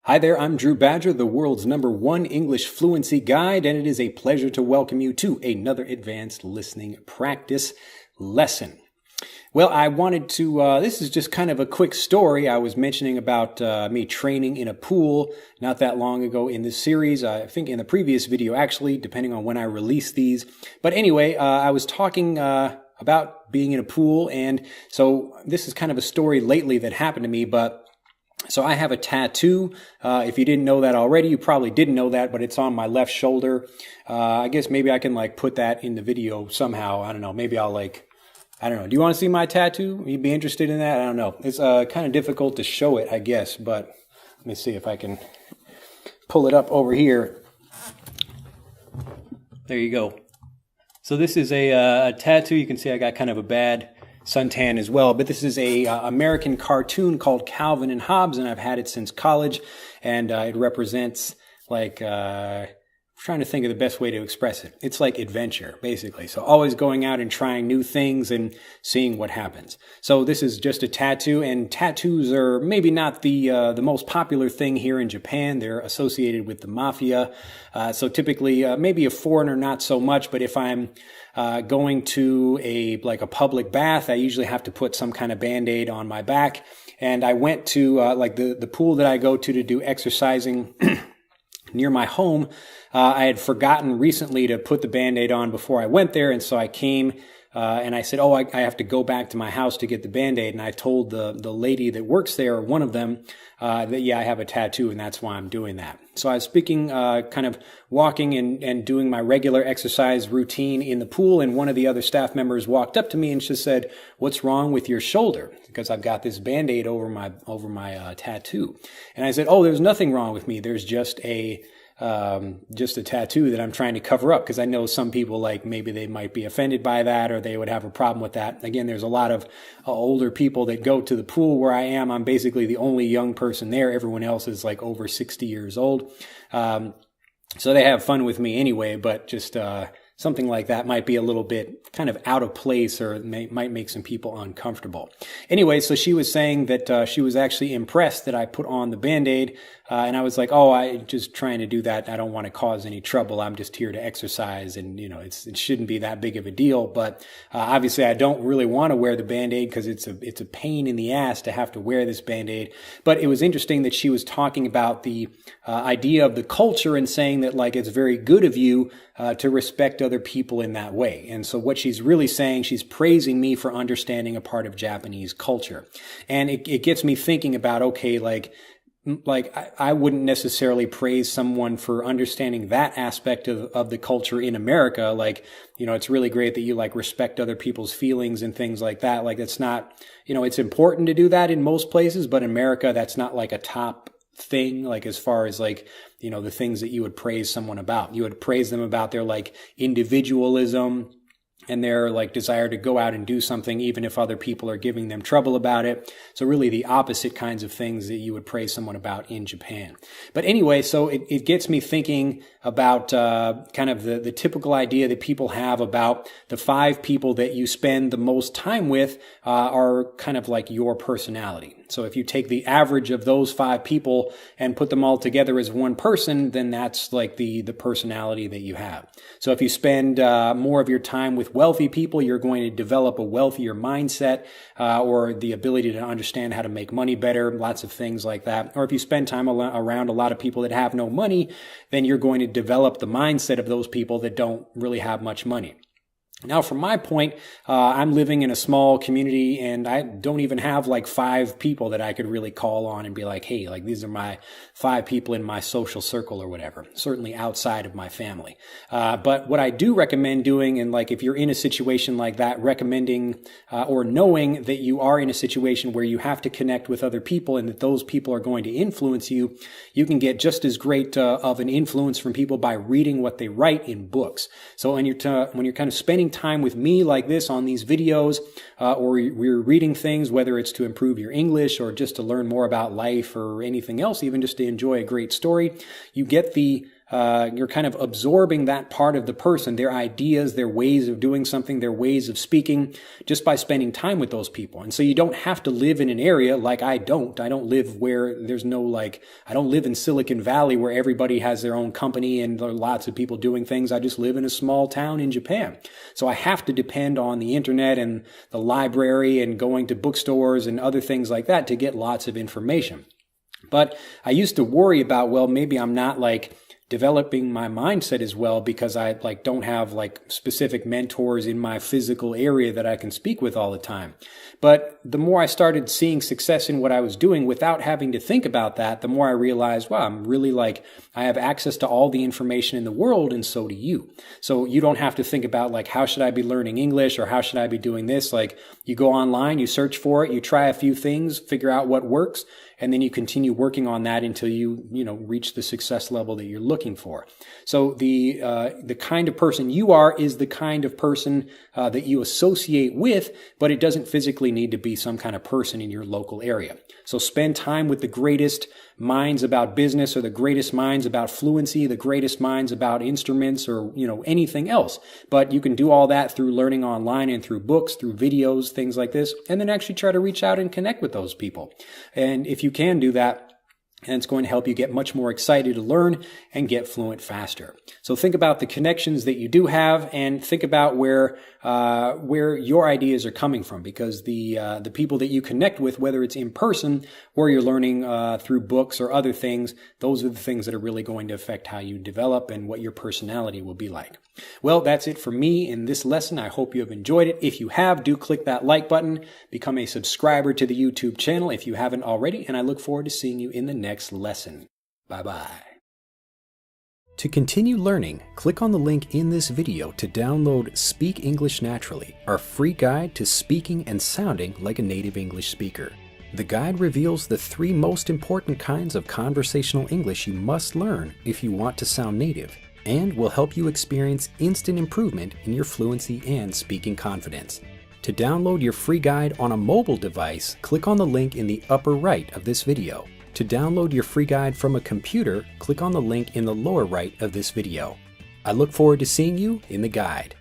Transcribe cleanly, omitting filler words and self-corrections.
Hi there, I'm Drew Badger, the world's #1 English fluency guide, and it is a pleasure to welcome you to another advanced listening practice lesson. Well, I wanted to, this is just kind of a quick story. I was mentioning about me training in a pool not that long ago in this series. I think in the previous video, actually, depending on when I release these. But anyway, I was talking about being in a pool, and so this is kind of a story lately that happened to me, but so I have a tattoo. If you didn't know that already, you probably didn't know that, but it's on my left shoulder. I guess maybe I can put that in the video somehow. I don't know. Maybe I'll I don't know. Do you want to see my tattoo? You'd be interested in that? I don't know. It's kind of difficult to show it, I guess, but let me see if I can pull it up over here. There you go. So this is a tattoo. You can see I got kind of a bad suntan as well, but this is a American cartoon called Calvin and Hobbes, and I've had it since college, and it represents trying to think of the best way to express it. It's like adventure, basically. So always going out and trying new things and seeing what happens. So this is just a tattoo, and tattoos are maybe not the most popular thing here in Japan. They're associated with the mafia. So typically, maybe a foreigner, not so much, but if I'm going to a public bath, I usually have to put some kind of Band-Aid on my back. And I went to the pool that I go to do exercising near my home. I had forgotten recently to put the Band-Aid on before I went there, and so I came and I said, I have to go back to my house to get the Band-Aid. And I told the lady that works there, or one of them, that, yeah, I have a tattoo, and that's why I'm doing that. So I was speaking, kind of walking and doing my regular exercise routine in the pool, and one of the other staff members walked up to me and just said, "What's wrong with your shoulder?" Because I've got this Band-Aid over my tattoo. And I said, "Oh, there's nothing wrong with me. There's just a tattoo that I'm trying to cover up," because I know some people, maybe they might be offended by that, or they would have a problem with that. Again, there's a lot of older people that go to the pool where I am. I'm basically the only young person there. Everyone else is over 60 years old. So they have fun with me anyway, but just something like that might be a little bit kind of out of place, or might make some people uncomfortable. Anyway, so she was saying that she was actually impressed that I put on the Band-Aid, and I was like, I'm just trying to do that. I don't want to cause any trouble. I'm just here to exercise, and it shouldn't be that big of a deal. But obviously, I don't really want to wear the Band-Aid because it's a pain in the ass to have to wear this Band-Aid. But it was interesting that she was talking about the idea of the culture and saying that it's very good of you to respect other people in that way. And so what she's really saying, she's praising me for understanding a part of Japanese culture. And it gets me thinking about, okay, I wouldn't necessarily praise someone for understanding that aspect of the culture in America. It's really great that you respect other people's feelings and things like that. It's not, it's important to do that in most places, but in America, that's not a top thing, as far as the things that you would praise someone about. You would praise them about their individualism and their desire to go out and do something even if other people are giving them trouble about it. So really the opposite kinds of things that you would praise someone about in Japan. But anyway, so it gets me thinking about kind of the typical idea that people have about the 5 people that you spend the most time with are kind of your personality. So if you take the average of those 5 people and put them all together as one person, then that's the personality that you have. So if you spend more of your time with wealthy people, you're going to develop a wealthier mindset, or the ability to understand how to make money better, lots of things like that. Or if you spend time around a lot of people that have no money, then you're going to develop the mindset of those people that don't really have much money. Now, from my point, I'm living in a small community, and I don't even have 5 people that I could really call on and be hey, these are my 5 people in my social circle or whatever, certainly outside of my family. But what I do recommend doing, and if you're in a situation like that, recommending or knowing that you are in a situation where you have to connect with other people and that those people are going to influence you, you can get just as great of an influence from people by reading what they write in books. So when you're kind of spending time with me like this on these videos, or we're reading things, whether it's to improve your English or just to learn more about life or anything else, even just to enjoy a great story, you get the you're kind of absorbing that part of the person, their ideas, their ways of doing something, their ways of speaking, just by spending time with those people. And so you don't have to live in an area like I don't. I don't live where there's no I don't live in Silicon Valley where everybody has their own company and there are lots of people doing things. I just live in a small town in Japan. So I have to depend on the internet and the library and going to bookstores and other things like that to get lots of information. But I used to worry about, well, maybe I'm not developing my mindset as well because I don't have specific mentors in my physical area that I can speak with all the time. But the more I started seeing success in what I was doing without having to think about that, the more I realized, wow, I'm really I have access to all the information in the world, and so do you. So you don't have to think about how should I be learning English or how should I be doing this? You go online, you search for it, you try a few things, figure out what works, and then you continue working on that until you reach the success level that you're looking for. So the kind of person you are is the kind of person that you associate with, but it doesn't physically need to be some kind of person in your local area. So spend time with the greatest minds about business or the greatest minds about fluency, the greatest minds about instruments or, anything else. But you can do all that through learning online and through books, through videos, things like this, and then actually try to reach out and connect with those people. And if you can do that, and it's going to help you get much more excited to learn and get fluent faster. So think about the connections that you do have and think about where your ideas are coming from, because the people that you connect with, whether it's in person or you're learning through books or other things, those are the things that are really going to affect how you develop and what your personality will be like. Well, that's it for me in this lesson. I hope you have enjoyed it. If you have, do click that like button, become a subscriber to the YouTube channel if you haven't already, and I look forward to seeing you in the next lesson. Bye-bye. To continue learning, click on the link in this video to download Speak English Naturally, our free guide to speaking and sounding like a native English speaker. The guide reveals the 3 most important kinds of conversational English you must learn if you want to sound native, and will help you experience instant improvement in your fluency and speaking confidence. To download your free guide on a mobile device, click on the link in the upper right of this video. To download your free guide from a computer, click on the link in the lower right of this video. I look forward to seeing you in the guide.